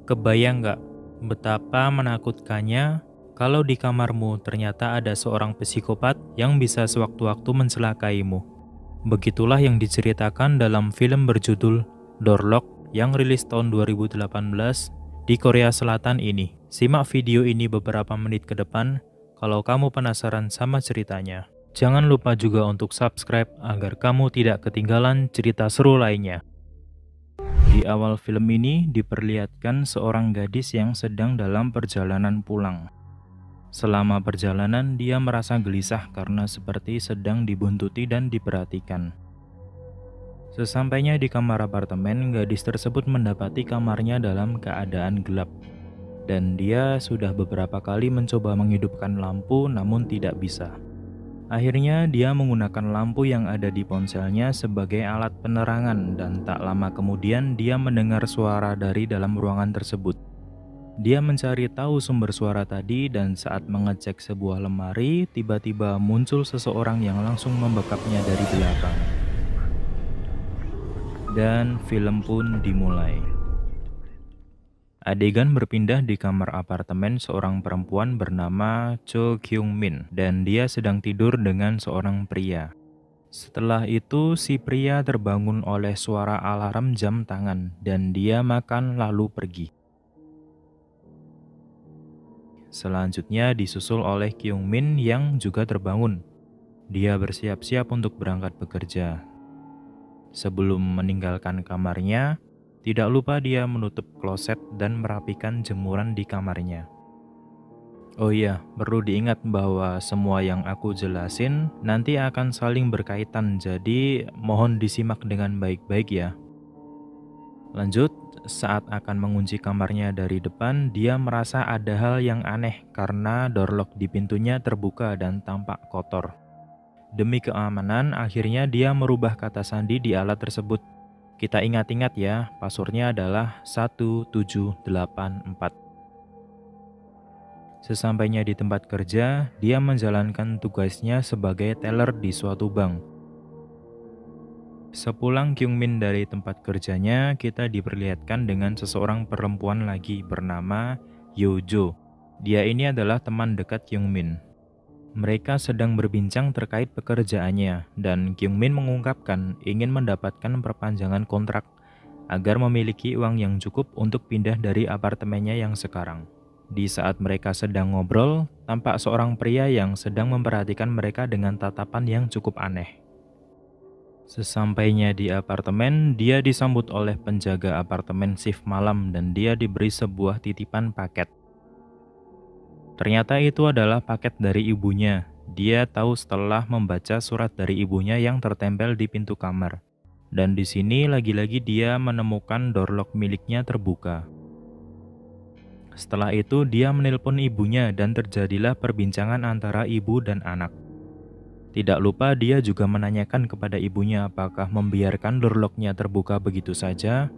Kebayang nggak betapa menakutkannya kalau di kamarmu ternyata ada seorang psikopat yang bisa sewaktu-waktu mencelakaimu. Begitulah yang diceritakan dalam film berjudul Door Lock yang rilis tahun 2018 di Korea Selatan ini. Simak video ini beberapa menit ke depan kalau kamu penasaran sama ceritanya. Jangan lupa juga untuk subscribe agar kamu tidak ketinggalan cerita seru lainnya. Di awal film ini diperlihatkan seorang gadis yang sedang dalam perjalanan pulang. Selama perjalanan dia merasa gelisah karena seperti sedang dibuntuti dan diperhatikan. Sesampainya di kamar apartemen, gadis tersebut mendapati kamarnya dalam keadaan gelap. Dan dia sudah beberapa kali mencoba menghidupkan lampu namun tidak bisa. Akhirnya dia menggunakan lampu yang ada di ponselnya sebagai alat penerangan dan tak lama kemudian dia mendengar suara dari dalam ruangan tersebut. Dia mencari tahu sumber suara tadi dan saat mengecek sebuah lemari, tiba-tiba muncul seseorang yang langsung membekapnya dari belakang. Dan film pun dimulai. Adegan berpindah di kamar apartemen seorang perempuan bernama Cho Kyung Min dan dia sedang tidur dengan seorang pria. Setelah itu si pria terbangun oleh suara alarm jam tangan dan dia makan lalu pergi. Selanjutnya disusul oleh Kyung Min yang juga terbangun. Dia bersiap-siap untuk berangkat bekerja. Sebelum meninggalkan kamarnya, tidak lupa dia menutup kloset dan merapikan jemuran di kamarnya. Oh iya, perlu diingat bahwa semua yang aku jelasin nanti akan saling berkaitan, jadi mohon disimak dengan baik-baik ya. Lanjut, saat akan mengunci kamarnya dari depan, dia merasa ada hal yang aneh karena door lock di pintunya terbuka dan tampak kotor. Demi keamanan, akhirnya dia merubah kata sandi di alat tersebut. Kita ingat-ingat ya, passwordnya adalah 1784. Sesampainya di tempat kerja, dia menjalankan tugasnya sebagai teller di suatu bank. Sepulang Kyung Min dari tempat kerjanya, kita diperlihatkan dengan seseorang perempuan lagi bernama Yojo. Dia ini adalah teman dekat Kyung Min. Mereka sedang berbincang terkait pekerjaannya, dan Kyung Min mengungkapkan ingin mendapatkan perpanjangan kontrak agar memiliki uang yang cukup untuk pindah dari apartemennya yang sekarang. Di saat mereka sedang ngobrol, tampak seorang pria yang sedang memperhatikan mereka dengan tatapan yang cukup aneh. Sesampainya di apartemen, dia disambut oleh penjaga apartemen shift malam dan dia diberi sebuah titipan paket. Ternyata itu adalah paket dari ibunya. Dia tahu setelah membaca surat dari ibunya yang tertempel di pintu kamar. Dan di sini lagi-lagi dia menemukan door lock miliknya terbuka. Setelah itu dia menelpon ibunya dan terjadilah perbincangan antara ibu dan anak. Tidak lupa dia juga menanyakan kepada ibunya apakah membiarkan door lock-nya terbuka begitu saja.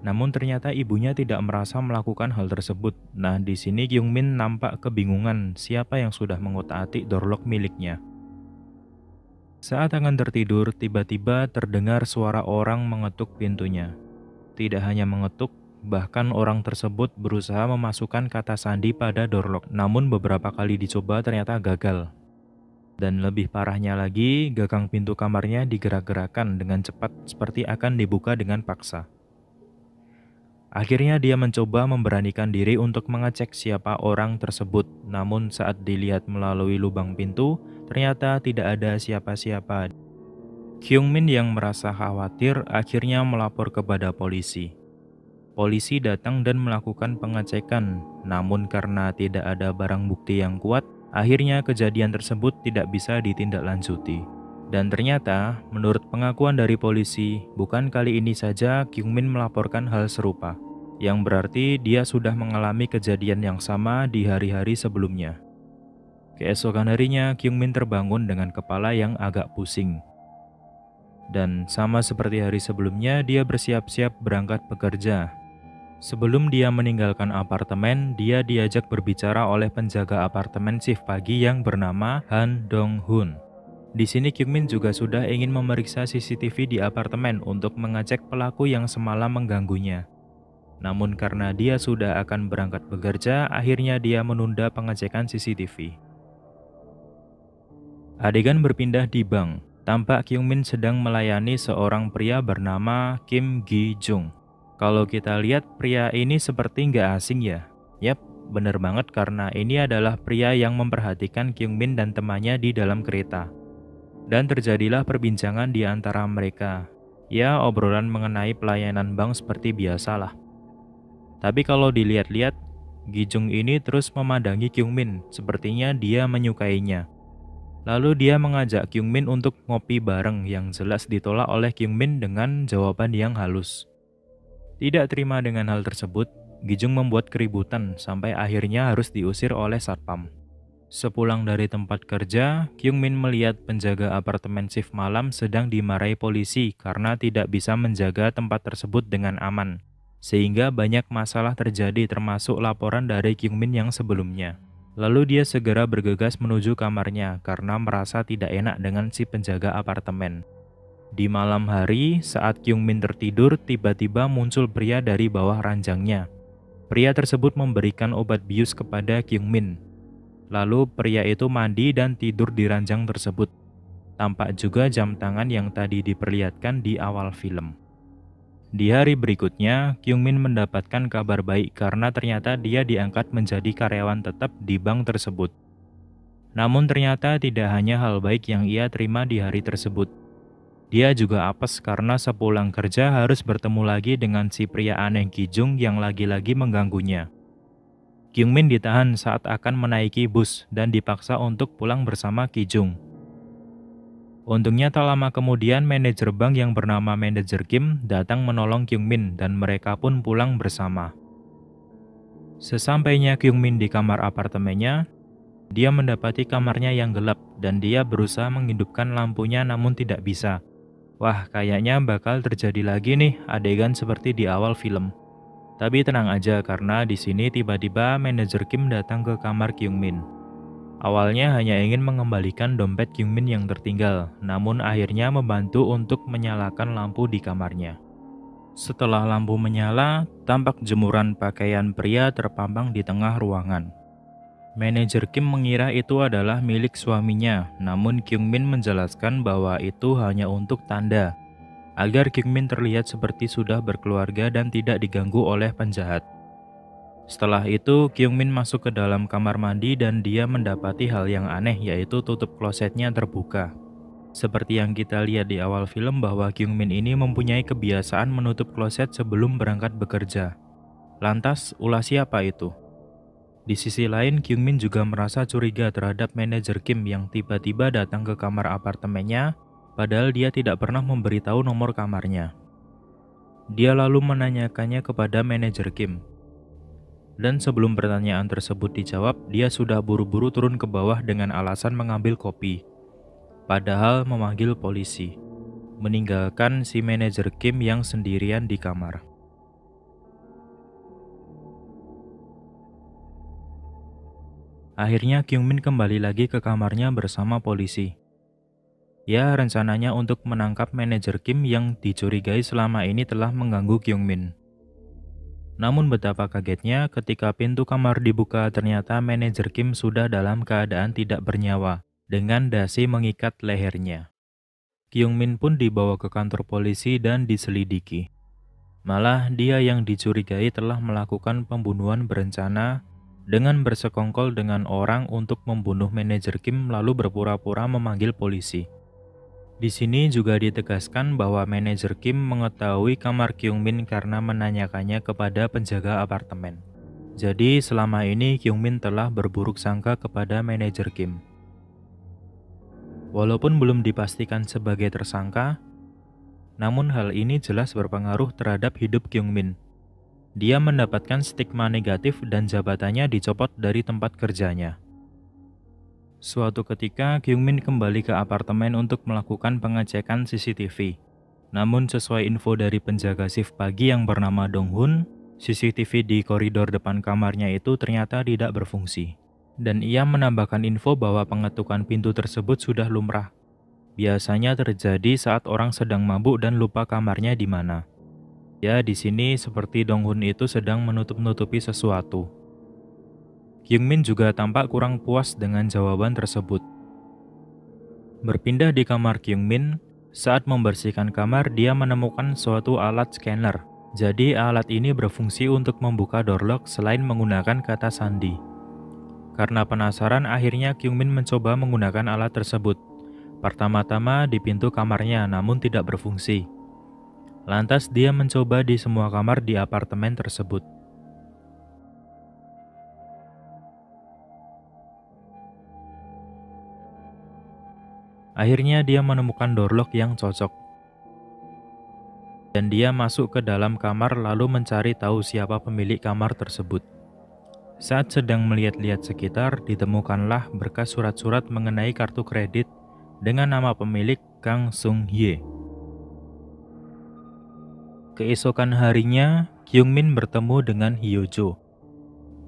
Namun ternyata ibunya tidak merasa melakukan hal tersebut. Nah, di sini Kyung Min nampak kebingungan siapa yang sudah mengotak-atik door lock miliknya. Saat akan tertidur, tiba-tiba terdengar suara orang mengetuk pintunya. Tidak hanya mengetuk, bahkan orang tersebut berusaha memasukkan kata sandi pada door lock. Namun beberapa kali dicoba ternyata gagal. Dan lebih parahnya lagi, gagang pintu kamarnya digerak-gerakan dengan cepat seperti akan dibuka dengan paksa. Akhirnya dia mencoba memberanikan diri untuk mengecek siapa orang tersebut. Namun saat dilihat melalui lubang pintu, ternyata tidak ada siapa-siapa. Kyung Min yang merasa khawatir akhirnya melapor kepada polisi. Polisi datang dan melakukan pengecekan, namun karena tidak ada barang bukti yang kuat, akhirnya kejadian tersebut tidak bisa ditindaklanjuti. Dan ternyata, menurut pengakuan dari polisi, bukan kali ini saja Kyung Min melaporkan hal serupa, yang berarti dia sudah mengalami kejadian yang sama di hari-hari sebelumnya. Keesokan harinya, Kyung Min terbangun dengan kepala yang agak pusing. Dan sama seperti hari sebelumnya, dia bersiap-siap berangkat bekerja. Sebelum dia meninggalkan apartemen, dia diajak berbicara oleh penjaga apartemen shift pagi yang bernama Han Dong-hun. Di sini Kyung Min juga sudah ingin memeriksa CCTV di apartemen untuk mengecek pelaku yang semalam mengganggunya. Namun karena dia sudah akan berangkat bekerja, akhirnya dia menunda pengecekan CCTV. Adegan berpindah di bank. Tampak Kyung Min sedang melayani seorang pria bernama Kim Gi Jung. Kalau kita lihat pria ini seperti nggak asing ya. Yap, bener banget karena ini adalah pria yang memperhatikan Kyung Min dan temannya di dalam kereta. Dan terjadilah perbincangan di antara mereka. Ya, obrolan mengenai pelayanan bank seperti biasalah. Tapi kalau dilihat-lihat, Gi Jung ini terus memandangi Kyung Min, sepertinya dia menyukainya. Lalu dia mengajak Kyung Min untuk ngopi bareng yang jelas ditolak oleh Kyung Min dengan jawaban yang halus. Tidak terima dengan hal tersebut, Gi Jung membuat keributan sampai akhirnya harus diusir oleh satpam. Sepulang dari tempat kerja, Kyung Min melihat penjaga apartemen shift malam sedang dimarahi polisi karena tidak bisa menjaga tempat tersebut dengan aman. Sehingga banyak masalah terjadi termasuk laporan dari Kyung Min yang sebelumnya. Lalu dia segera bergegas menuju kamarnya karena merasa tidak enak dengan si penjaga apartemen. Di malam hari, saat Kyung Min tertidur, tiba-tiba muncul pria dari bawah ranjangnya. Pria tersebut memberikan obat bius kepada Kyung Min. Lalu pria itu mandi dan tidur di ranjang tersebut. Tampak juga jam tangan yang tadi diperlihatkan di awal film. Di hari berikutnya, Kyung Min mendapatkan kabar baik karena ternyata dia diangkat menjadi karyawan tetap di bank tersebut. Namun ternyata tidak hanya hal baik yang ia terima di hari tersebut. Dia juga apes karena sepulang kerja harus bertemu lagi dengan si pria aneh Gi Jung yang lagi-lagi mengganggunya. Kyung Min ditahan saat akan menaiki bus dan dipaksa untuk pulang bersama Gi Jung. Untungnya tak lama kemudian manajer bank yang bernama Manajer Kim datang menolong Kyung Min dan mereka pun pulang bersama. Sesampainya Kyung Min di kamar apartemennya, dia mendapati kamarnya yang gelap dan dia berusaha menghidupkan lampunya namun tidak bisa. Wah, kayaknya bakal terjadi lagi nih adegan seperti di awal film. Tapi tenang aja karena di sini tiba-tiba Manajer Kim datang ke kamar Kyung Min. Awalnya hanya ingin mengembalikan dompet Kyung Min yang tertinggal, namun akhirnya membantu untuk menyalakan lampu di kamarnya. Setelah lampu menyala, tampak jemuran pakaian pria terpampang di tengah ruangan. Manajer Kim mengira itu adalah milik suaminya, namun Kyung Min menjelaskan bahwa itu hanya untuk tanda, agar Kyung Min terlihat seperti sudah berkeluarga dan tidak diganggu oleh penjahat. Setelah itu, Kyung Min masuk ke dalam kamar mandi dan dia mendapati hal yang aneh yaitu tutup klosetnya terbuka. Seperti yang kita lihat di awal film bahwa Kyung Min ini mempunyai kebiasaan menutup kloset sebelum berangkat bekerja. Lantas, ulah siapa itu? Di sisi lain, Kyung Min juga merasa curiga terhadap manajer Kim yang tiba-tiba datang ke kamar apartemennya, padahal dia tidak pernah memberitahu nomor kamarnya. Dia lalu menanyakannya kepada manajer Kim. Dan sebelum pertanyaan tersebut dijawab, dia sudah buru-buru turun ke bawah dengan alasan mengambil kopi. Padahal memanggil polisi, meninggalkan si manajer Kim yang sendirian di kamar. Akhirnya Kyung Min kembali lagi ke kamarnya bersama polisi. Ya, rencananya untuk menangkap manajer Kim yang dicurigai selama ini telah mengganggu Kyung Min. Namun betapa kagetnya ketika pintu kamar dibuka ternyata manajer Kim sudah dalam keadaan tidak bernyawa dengan dasi mengikat lehernya. Kyung Min pun dibawa ke kantor polisi dan diselidiki. Malah dia yang dicurigai telah melakukan pembunuhan berencana dengan bersekongkol dengan orang untuk membunuh manajer Kim lalu berpura-pura memanggil polisi. Di sini juga ditegaskan bahwa manajer Kim mengetahui kamar Kyung Min karena menanyakannya kepada penjaga apartemen. Jadi selama ini Kyung Min telah berburuk sangka kepada manajer Kim. Walaupun belum dipastikan sebagai tersangka, namun hal ini jelas berpengaruh terhadap hidup Kyung Min. Dia mendapatkan stigma negatif dan jabatannya dicopot dari tempat kerjanya. Suatu ketika, Kyung Min kembali ke apartemen untuk melakukan pengecekan CCTV. Namun sesuai info dari penjaga shift pagi yang bernama Dong Hun, CCTV di koridor depan kamarnya itu ternyata tidak berfungsi. Dan ia menambahkan info bahwa pengetukan pintu tersebut sudah lumrah. Biasanya terjadi saat orang sedang mabuk dan lupa kamarnya di mana. Ya, di sini seperti Dong-hun itu sedang menutup-nutupi sesuatu. Kyung-min juga tampak kurang puas dengan jawaban tersebut. Berpindah di kamar Kyung-min, saat membersihkan kamar dia menemukan suatu alat scanner. Jadi alat ini berfungsi untuk membuka door lock selain menggunakan kata sandi. Karena penasaran, akhirnya Kyung-min mencoba menggunakan alat tersebut. Pertama-tama di pintu kamarnya, namun tidak berfungsi. Lantas dia mencoba di semua kamar di apartemen tersebut. Akhirnya dia menemukan door lock yang cocok. Dan dia masuk ke dalam kamar lalu mencari tahu siapa pemilik kamar tersebut. Saat sedang melihat-lihat sekitar, ditemukanlah berkas surat-surat mengenai kartu kredit dengan nama pemilik Kang Sung-hye. Keesokan harinya, Kyung-min bertemu dengan Hyo-jo.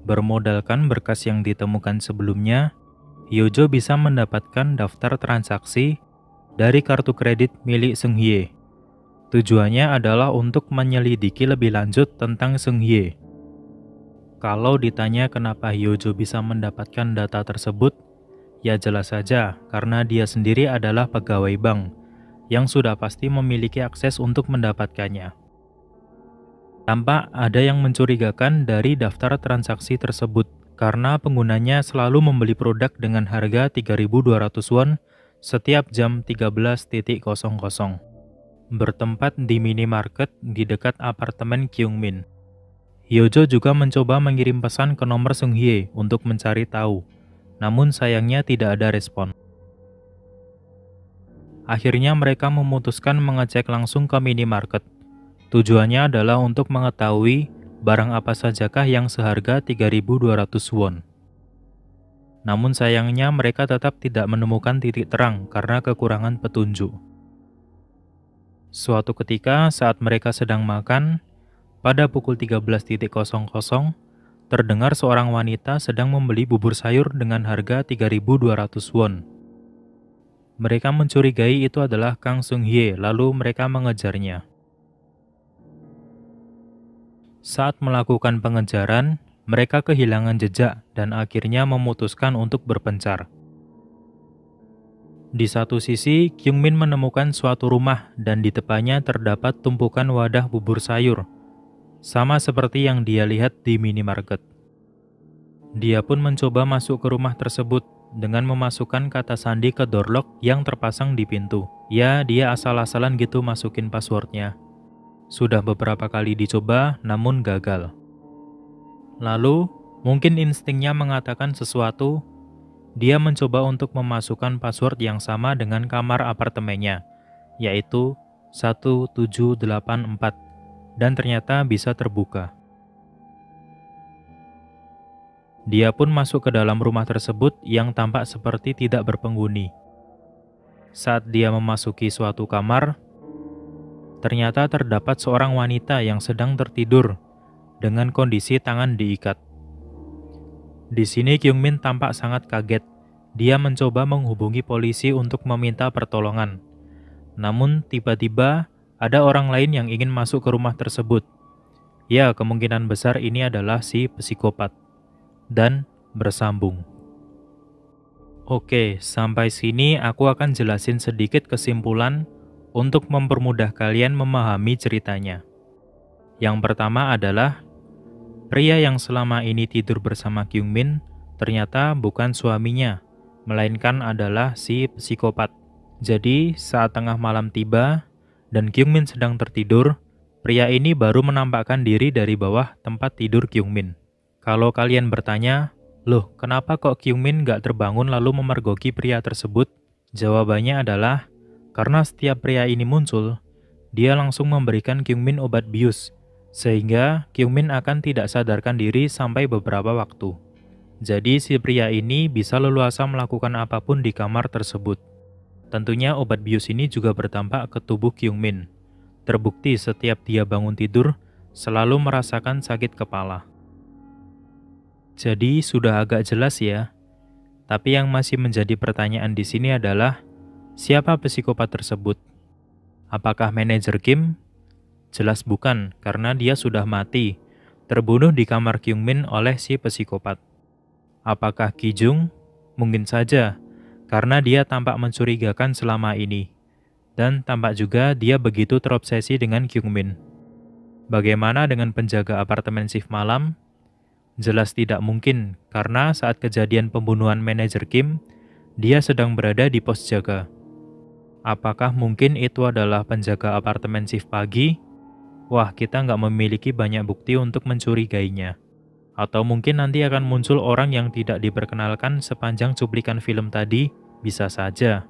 Bermodalkan berkas yang ditemukan sebelumnya, Hyo-jo bisa mendapatkan daftar transaksi dari kartu kredit milik Sung-hye. Tujuannya adalah untuk menyelidiki lebih lanjut tentang Sung-hye. Kalau ditanya kenapa Hyo-jo bisa mendapatkan data tersebut, ya jelas saja karena dia sendiri adalah pegawai bank yang sudah pasti memiliki akses untuk mendapatkannya. Tampak ada yang mencurigakan dari daftar transaksi tersebut karena penggunanya selalu membeli produk dengan harga 3.200 won setiap jam 13.00. Bertempat di minimarket di dekat apartemen Kyung-min. Hyo-jo juga mencoba mengirim pesan ke nomor Sung-hye untuk mencari tahu, namun sayangnya tidak ada respon. Akhirnya mereka memutuskan mengecek langsung ke minimarket. Tujuannya adalah untuk mengetahui barang apa sajakah yang seharga 3.200 won. Namun sayangnya mereka tetap tidak menemukan titik terang karena kekurangan petunjuk. Suatu ketika saat mereka sedang makan, pada pukul 13.00, terdengar seorang wanita sedang membeli bubur sayur dengan harga 3.200 won. Mereka mencurigai itu adalah Kang Sung-hye, lalu mereka mengejarnya. Saat melakukan pengejaran, mereka kehilangan jejak dan akhirnya memutuskan untuk berpencar. Di satu sisi, Kyung-min menemukan suatu rumah dan di depannya terdapat tumpukan wadah bubur sayur, sama seperti yang dia lihat di minimarket. Dia pun mencoba masuk ke rumah tersebut dengan memasukkan kata sandi ke door lock yang terpasang di pintu. Ya, dia asal-asalan gitu masukin passwordnya. Sudah beberapa kali dicoba, namun gagal. Lalu, mungkin instingnya mengatakan sesuatu, dia mencoba untuk memasukkan password yang sama dengan kamar apartemennya, yaitu 1784, dan ternyata bisa terbuka. Dia pun masuk ke dalam rumah tersebut yang tampak seperti tidak berpenghuni. Saat dia memasuki suatu kamar, ternyata terdapat seorang wanita yang sedang tertidur dengan kondisi tangan diikat. Di sini Kyung-min tampak sangat kaget. Dia mencoba menghubungi polisi untuk meminta pertolongan. Namun tiba-tiba ada orang lain yang ingin masuk ke rumah tersebut. Ya, kemungkinan besar ini adalah si psikopat. Dan bersambung. Oke, sampai sini aku akan jelasin sedikit kesimpulan untuk mempermudah kalian memahami ceritanya. Yang pertama adalah, pria yang selama ini tidur bersama Kyung-min ternyata bukan suaminya, melainkan adalah si psikopat. Jadi, saat tengah malam tiba dan Kyung-min sedang tertidur, pria ini baru menampakkan diri dari bawah tempat tidur Kyung-min. Kalau kalian bertanya, loh kenapa kok Kyung-min gak terbangun lalu memergoki pria tersebut? Jawabannya adalah, karena setiap pria ini muncul, dia langsung memberikan Kyung-min obat bius, sehingga Kyung-min akan tidak sadarkan diri sampai beberapa waktu. Jadi si pria ini bisa leluasa melakukan apapun di kamar tersebut. Tentunya obat bius ini juga berdampak ke tubuh Kyung-min. Terbukti setiap dia bangun tidur, selalu merasakan sakit kepala. Jadi sudah agak jelas ya. Tapi yang masih menjadi pertanyaan di sini adalah, siapa psikopat tersebut? Apakah manajer Kim? Jelas bukan, karena dia sudah mati, terbunuh di kamar Kyungmin oleh si psikopat. Apakah Ki Jung? Mungkin saja, karena dia tampak mencurigakan selama ini. Dan tampak juga dia begitu terobsesi dengan Kyungmin. Bagaimana dengan penjaga apartemen shift malam? Jelas tidak mungkin, karena saat kejadian pembunuhan manajer Kim, dia sedang berada di pos jaga. Apakah mungkin itu adalah penjaga apartemen shift pagi? Wah, kita nggak memiliki banyak bukti untuk mencurigainya. Atau mungkin nanti akan muncul orang yang tidak diperkenalkan sepanjang cuplikan film tadi, bisa saja.